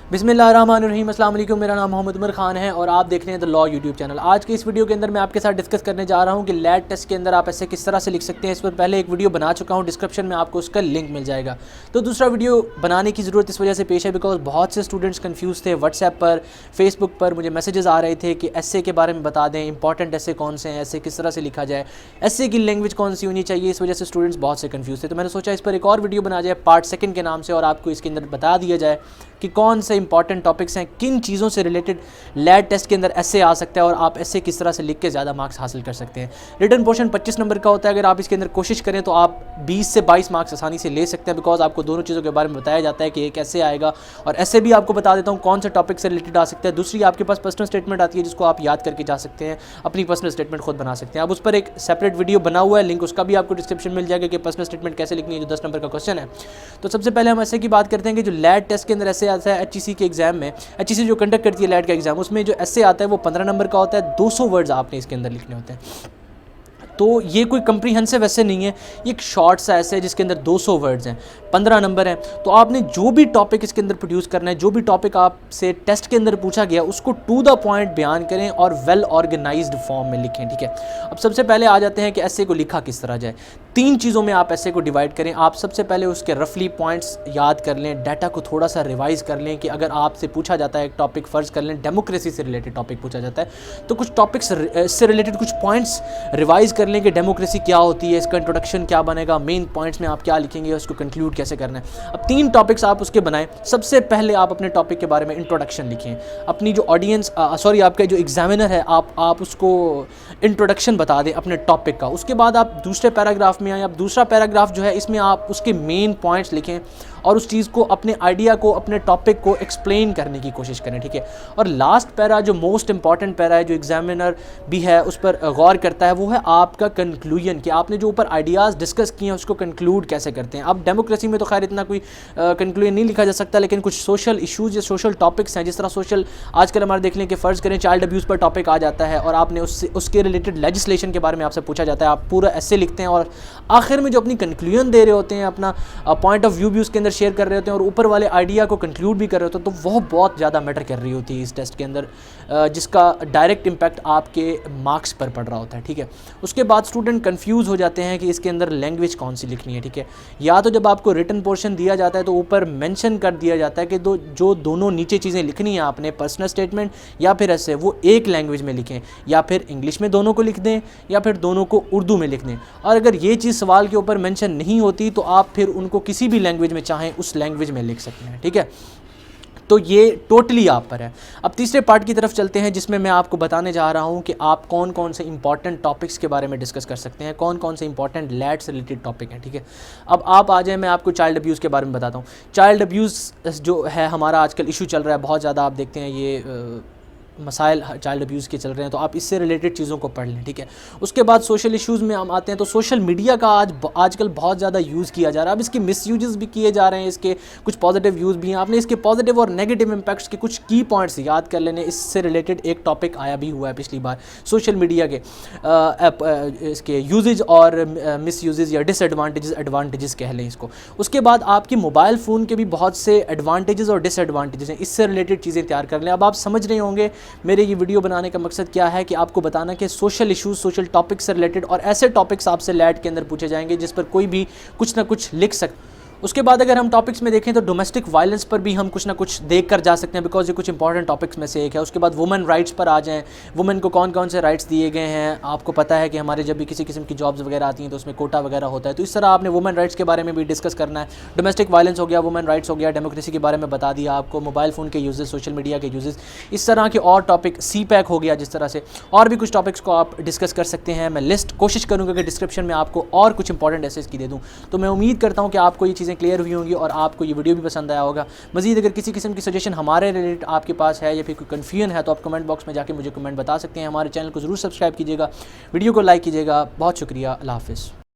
बिस्मिल्लाहिर्रहमानिर्रहीम, अस्सलाम वालेकुम। मेरा नाम मोहम्मद उमर खान है और आप देख रहे हैं द लॉ यूट्यूब चैनल। आज के इस वीडियो के अंदर मैं आपके साथ डिस्कस करने जा रहा हूं कि लैट टेस्ट के अंदर आप ऐसे किस तरह से लिख सकते हैं। इस पर पहले एक वीडियो बना चुका हूं, डिस्क्रिप्शन में आपको उसका लिंक मिल जाएगा। तो दूसरा वीडियो बनाने की ज़रूरत इस वजह से पेश है बिकॉज बहुत से स्टूडेंट्स कन्फ्यूज़ थे। व्हाट्सएप पर, फेसबुक पर मुझे मैसेजेस आ रहे थे कि एस्से के बारे में बता दें, इंपॉर्टेंट एस्से कौन से हैं, एस्से किस तरह से लिखा जाए, एस्से की लैंग्वेज कौन सी होनी चाहिए। इस वजह से स्टूडेंट्स बहुत से कन्फ्यूज़ थे। तो मैंने सोचा इस पर एक और वीडियो बना जाए पार्ट सेकंड के नाम से और आपको इसके अंदर बता दिया जाए कि कौन से इंपॉर्टेंट टॉपिक्स हैं, किन चीज़ों से रिलेटेड लैट टेस्ट के अंदर एस्से आ सकता है और आप एस्से किस तरह से लिख के ज़्यादा मार्क्स हासिल कर सकते हैं। रिटन पोर्शन 25 नंबर का होता है। अगर आप इसके अंदर कोशिश करें तो आप 20 से 22 मार्क्स आसानी से ले सकते हैं बिकॉज आपको दोनों चीज़ों के बारे में बताया जाता है कि एक ऐसे आएगा और ऐसे भी आपको बता देता हूँ कौन से टॉपिक से रिलेटेड आ सकता है। दूसरी आपके पास पर्सनल स्टेटमेंट आती है जिसको आप याद करके जा सकते हैं, अपनी पर्सनल स्टेटमेंट खुद बना सकते हैं। अब उस पर एक सेपरेट वीडियो बना हुआ है, लिंक उसका भी आपको डिस्क्रिप्शन मिल जाएगा कि पर्सनल स्टेटमेंट कैसे लिखनी है, जो 10 नंबर का क्वेश्चन है। तो सबसे पहले हम ऐसे की बात करते हैं कि जो लैट टेस्ट के अंदर ऐसे आता है HEC के एग्जाम में, HEC जो कंडक्ट करती है लैट का एग्जाम, उसमें जो ऐसे आता है वो 15 नंबर का होता है। 200 वर्ड्स आपने इसके अंदर लिखने होते हैं। तो ये कोई कंप्रीहेंसिव ऐसे नहीं है, ये एक शॉर्ट सा ऐसे है जिसके अंदर 200 वर्ड्स हैं, 15 नंबर हैं। तो आपने जो भी टॉपिक इसके अंदर प्रोड्यूस करना है, जो भी टॉपिक आपसे टेस्ट के अंदर पूछा गया उसको टू द पॉइंट बयान करें और वेल ऑर्गेनाइज्ड फॉर्म में लिखें। ठीक है, अब सबसे पहले आ जाते हैं कि ऐसे को लिखा किस तरह जाए। 3 चीज़ों में आप ऐसे को डिवाइड करें। आप सबसे पहले उसके रफली पॉइंट्स याद कर लें, डाटा को थोड़ा सा रिवाइज़ कर लें कि अगर आपसे पूछा जाता है एक टॉपिक, फ़र्ज़ कर लें डेमोक्रेसी से रिलेटेड टॉपिक पूछा जाता है, तो कुछ टॉपिक्स इससे रिलेटेड कुछ पॉइंट्स रिवाइज़ कर लें कि डेमोक्रेसी क्या होती है, इसका इंट्रोडक्शन क्या बनेगा, मेन पॉइंट्स में आप क्या लिखेंगे, उसको कंक्लूड कैसे करना है। अब 3 टॉपिक्स आप उसके बनाएं। सबसे पहले आप अपने टॉपिक के बारे में इंट्रोडक्शन लिखें। अपनी जो ऑडियंस आपका जो एग्जामिनर है आप उसको इंट्रोडक्शन बता दें अपने टॉपिक का। उसके बाद आप दूसरे पैराग्राफ में आए। अब दूसरा पैराग्राफ जो है इसमें आप उसके मेन पॉइंट्स लिखें और उस चीज़ को, अपने आइडिया को, अपने टॉपिक को एक्सप्लेन करने की कोशिश करें। ठीक है, और लास्ट पैरा जो मोस्ट इंपॉर्टेंट पैरा है, जो एग्जामिनर भी है उस पर गौर करता है, वो है आपका कंक्लूजन कि आपने जो ऊपर आइडियाज़ डिस्कस किए हैं उसको कंक्लूड कैसे करते हैं। अब डेमोक्रेसी में तो खैर इतना कोई कंक्लूजन नहीं लिखा जा सकता, लेकिन कुछ सोशल इशूज़ या सोशल टॉपिक्स हैं, जिस तरह सोशल आजकल हमारे देख लें कि फ़र्ज़ करें चाइल्ड अब्यूज़ पर टॉपिक आ जाता है और आपने उसके रिलेटेड लेजिस्लेशन के बारे में आपसे पूछा जाता है, आप पूरा ऐसे लिखते हैं और आखिर में जो अपनी कंक्लूजन दे रहे होते हैं, अपना पॉइंट ऑफ व्यू भी उसके अंदर शेयर कर रहे होते हैं और ऊपर वाले आइडिया को कंक्लूड भी कर रहे होते हैं, तो वह बहुत ज़्यादा मैटर कर रही होती है इस टेस्ट के अंदर, जिसका डायरेक्ट इम्पैक्ट आपके मार्क्स पर पड़ रहा होता है। ठीक है, उसके बाद स्टूडेंट कंफ्यूज हो जाते हैं कि इसके अंदर लैंग्वेज कौन सी लिखनी है। ठीक है, या तो जब आपको रिटन पोर्शन दिया जाता है तो ऊपर मेंशन कर दिया जाता है कि जो दोनों नीचे चीज़ें लिखनी है आपने, पर्सनल स्टेटमेंट या फिर ऐसे, वो एक लैंग्वेज में लिखें, या फिर इंग्लिश में दोनों को लिख दें या फिर दोनों को उर्दू में लिख दें। और अगर ये चीज़ सवाल के ऊपर मेंशन नहीं होती तो आप फिर उनको किसी भी लैंग्वेज में चाहें उस लैंग्वेज में लिख सकते हैं। ठीक है, तो ये टोटली आप पर है। अब तीसरे पार्ट की तरफ चलते हैं जिसमें मैं आपको बताने जा रहा हूँ कि आप कौन कौन से इंपॉर्टेंट टॉपिक्स के बारे में डिस्कस कर सकते हैं, कौन कौन से इंपॉर्टेंट लैट से रिलेटेड टॉपिक हैं। ठीक है, अब आप आ जाए, मैं आपको चाइल्ड अब्यूज़ के बारे में बताता हूँ। चाइल्ड अब्यूज़ जो है हमारा आजकल इशू चल रहा है बहुत ज़्यादा, आप देखते हैं ये मसाइल चाइल्ड अब्यूज़ के चल रहे हैं, तो आप इससे रिलेटेड चीज़ों को पढ़ लें। ठीक है, उसके बाद सोशल इश्यूज़ में हम आते हैं। तो सोशल मीडिया का आजकल बहुत ज़्यादा यूज़ किया जा रहा है। अब इसके मिसयूजेस भी किए जा रहे हैं, इसके कुछ पॉजिटिव यूज़ भी हैं। आपने इसके पॉजिटिव और नेगेटिव इम्पैक्ट्स के कुछ की पॉइंट्स याद कर लेने। इससे रिलेटेड एक टॉपिक आया भी हुआ है पिछली बार, सोशल मीडिया के इसके यूजेज और मिस यूजेज या एडवांटेजेस कह लें इसको। उसके बाद आपके मोबाइल फ़ोन के भी बहुत से एडवांटेजेस और डिसएडवांटेजेस हैं, इससे रिलेटेड चीज़ें तैयार कर लें। अब आप समझ रहे होंगे मेरे ये वीडियो बनाने का मकसद क्या है, कि आपको बताना कि सोशल इश्यूज़, सोशल टॉपिक्स से रिलेटेड और ऐसे टॉपिक्स आपसे लैट के अंदर पूछे जाएंगे जिस पर कोई भी कुछ ना कुछ लिख सकता। उसके बाद अगर हम टॉपिक्स में देखें तो डोमेस्टिक वायलेंस पर भी हम कुछ ना कुछ देख कर जा सकते हैं बिकॉज ये कुछ इंपॉर्टेंट टॉपिक्स में से एक है। उसके बाद वुमेन राइट्स पर आ जाएँ, वुमेन को कौन कौन से राइट्स दिए गए हैं। आपको पता है कि हमारे जब भी किसी किस्म की जॉब्स वगैरह आती हैं तो उसमें कोटा वगैरह होता है, तो इस तरह आपने वुमेन राइट्स के बारे में भी डिस्कस करना है। डोमेस्टिक वायलेंस हो गया, वुमेन राइट्स हो गया, डेमोक्रेसी के बारे में बता दिया आपको, मोबाइल फ़ोन के यूजेस, सोशल मीडिया के यूजेस, इस तरह के और टॉपिक, CPAC हो गया जिस तरह से, और भी कुछ टॉपिक्स को आप डिस्कस कर सकते हैं। मैं लिस्ट कोशिश करूँगा कि डिस्क्रिप्शन में आपको और कुछ इंपॉर्टेंट एसेस की दे दूँ। तो मैं उम्मीद करता हूँ कि आपको ये चीज़ें क्लियर हुई होंगी और आपको ये वीडियो भी पसंद आया होगा। मज़ीद अगर किसी किस्म की सजेशन हमारे रिलेटेड आपके पास है या फिर कोई कन्फ्यूजन है तो आप कमेंट बॉक्स में जाके मुझे कमेंट बता सकते हैं। हमारे चैनल को ज़रूर सब्सक्राइब कीजिएगा, वीडियो को लाइक कीजिएगा। बहुत शुक्रिया, अल्लाह हाफ़िज़।